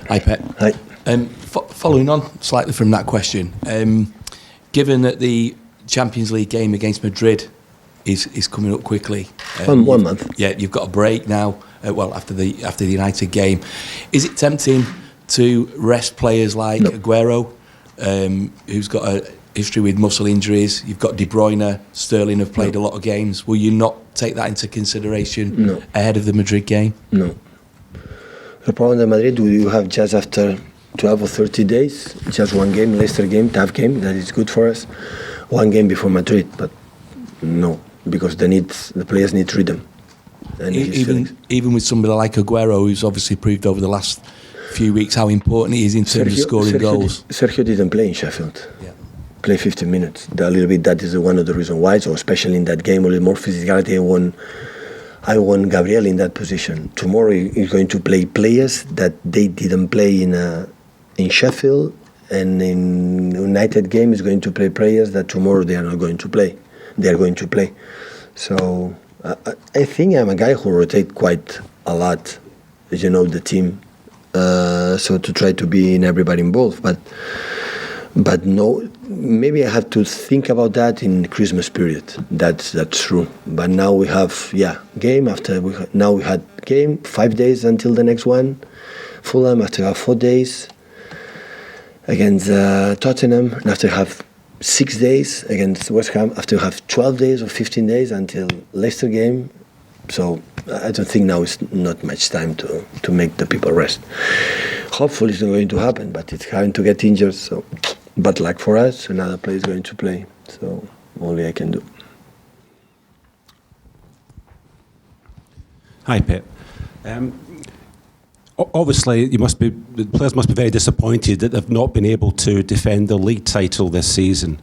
Hi, Pep. Hi. Following on slightly from that question, given that the Champions League game against Madrid is coming up quickly, 1 month. Yeah, you've got a break now. After the United game, is it tempting to rest players like Aguero, who's got a history with muscle injuries? You've got De Bruyne, Sterling have played a lot of games. Will you not take that into consideration ahead of the Madrid game? No. The problem in Madrid, you have just after 12 or 30 days, just one game, Leicester game, tough game, that is good for us. One game before Madrid, but no, because the players need rhythm. And even with somebody like Aguero, who's obviously proved over the last few weeks how important he is in terms of scoring goals. Sergio didn't play in Sheffield. Yeah. Play 15 minutes. A little bit, that is one of the reasons why. So especially in that game, a little more physicality. I want Gabriel in that position. Tomorrow he's going to play players that they didn't play in Sheffield, and in United game is going to play players that tomorrow they are not going to play. They are going to play. So I think I'm a guy who rotates quite a lot, as you know, the team. So to try to be in everybody involved, but no, maybe I have to think about that in Christmas period. That's true. But now we have game after now we had game 5 days until the next one. Fulham after have 4 days against Tottenham, and after have 6 days against West Ham. After have 12 days or 15 days until Leicester game. So I don't think now is not much time to make the people rest. Hopefully it's not going to happen, but it's having to get injured. So, but like for us, another player is going to play. So only I can do. Hi, Pep. Obviously, the players must be very disappointed that they've not been able to defend the league title this season.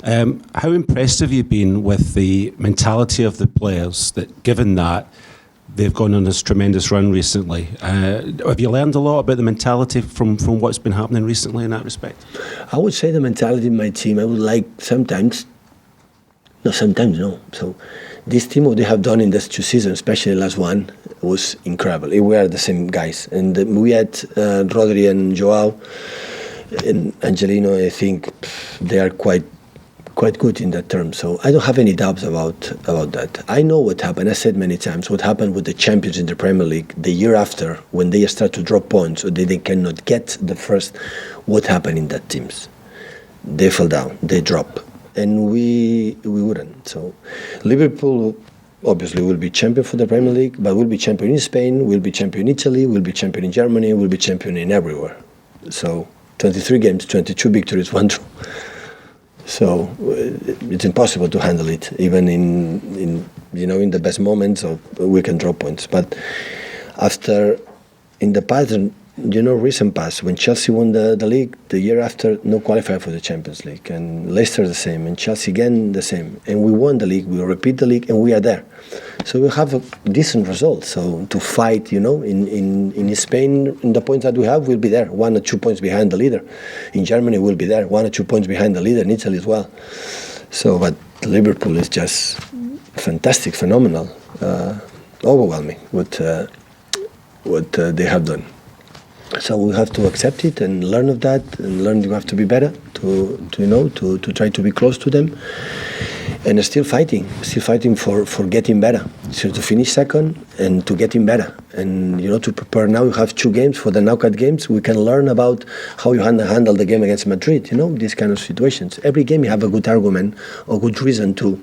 How impressed have you been with the mentality of the players, that given that they've gone on this tremendous run recently? Have you learned a lot about the mentality from what's been happening recently in that respect? I would say the mentality in my team, I would like sometimes no. So this team, what they have done in these 2 seasons, especially the last one, was incredible. We are the same guys. And we had Rodri and Joao and Angelino. I think they are quite good in that term. So I don't have any doubts about that. I know what happened. I said many times what happened with the champions in the Premier League the year after, when they start to drop points or they cannot get the first. What happened in that teams? They fell down. They drop. And we wouldn't. So Liverpool obviously will be champion for the Premier League, but we'll be champion in Spain, we'll be champion in Italy, we'll be champion in Germany, we'll be champion in everywhere. So 23 games, 22 victories, 1 draw. So it's impossible to handle it, even in the best moments we can draw points. But after, in the past, recent past, when Chelsea won the league, the year after, no qualifier for the Champions League, and Leicester the same, and Chelsea again the same, and we won the league, we repeat the league, and we are there. So we have a decent result. So to fight, in Spain, in the points that we have, we'll be there, 1 or 2 points behind the leader. In Germany, we'll be there, 1 or 2 points behind the leader. In Italy as well. So, but Liverpool is just fantastic, phenomenal, overwhelming what they have done. So we have to accept it and learn of that, and learn you have to be better to try to be close to them, and still fighting for getting better. So to finish second and to getting better, and to prepare. Now you have 2 games for the knockout games. We can learn about how you handle the game against Madrid. These kind of situations. Every game you have a good argument or good reason to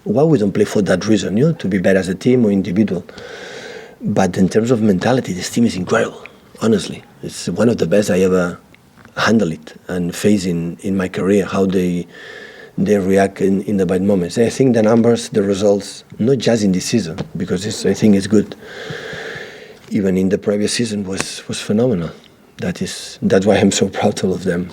why we don't play for that reason. To be better as a team or individual. But in terms of mentality, this team is incredible. Honestly, it's one of the best I ever handled it and faced in my career, how they react in the bad moments. I think the numbers, the results, not just in this season, because I think it's good, even in the previous season was phenomenal. That's why I'm so proud of them.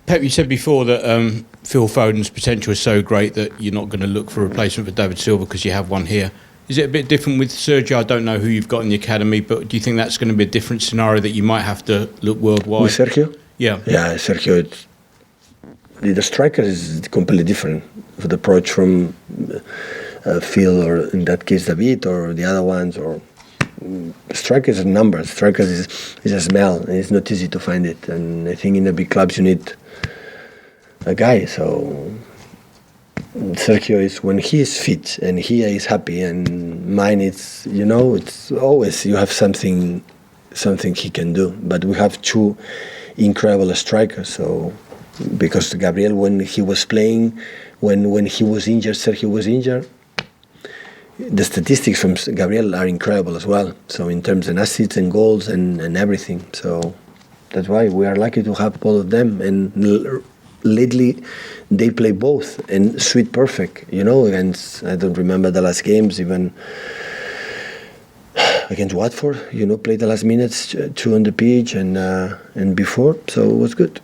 Pep, you said before that Phil Foden's potential is so great that you're not going to look for a replacement for David Silva because you have one here. Is it a bit different with Sergio? I don't know who you've got in the academy, but do you think that's going to be a different scenario that you might have to look worldwide? With Sergio? Yeah. Yeah, Sergio, the striker is completely different. of the approach from Phil, or in that case David, or the other ones, or strikers are numbers. Strikers is a smell, and it's not easy to find it. And I think in the big clubs you need a guy. So Sergio is, when he is fit and he is happy, and mine it's, it's always you have something he can do. But we have two incredible strikers. So because Gabriel, when he was playing, when he was injured, Sergio was injured, the statistics from Gabriel are incredible as well. So in terms of assists and goals and everything. So that's why we are lucky to have both of them. And lately they play both and suit perfect, against, I don't remember the last games, even against Watford, played the last minutes, two on the pitch and before, so it was good.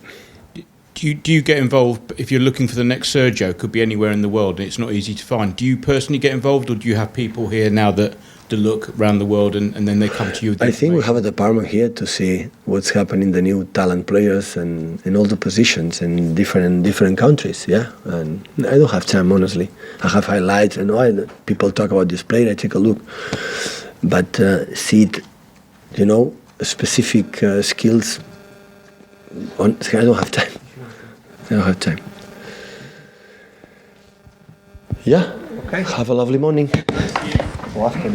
Do you get involved if you're looking for the next Sergio? Could be anywhere in the world, and it's not easy to find. Do you personally get involved, or do you have people here now that look around the world and then they come to you? With I think we have a department here to see what's happening, the new talent players and in all the positions in different countries. Yeah, and I don't have time, honestly. I have highlights and people talk about this player. I take a look, but see it, specific skills. I don't have time. Yeah. Okay. Have a lovely morning. Welcome.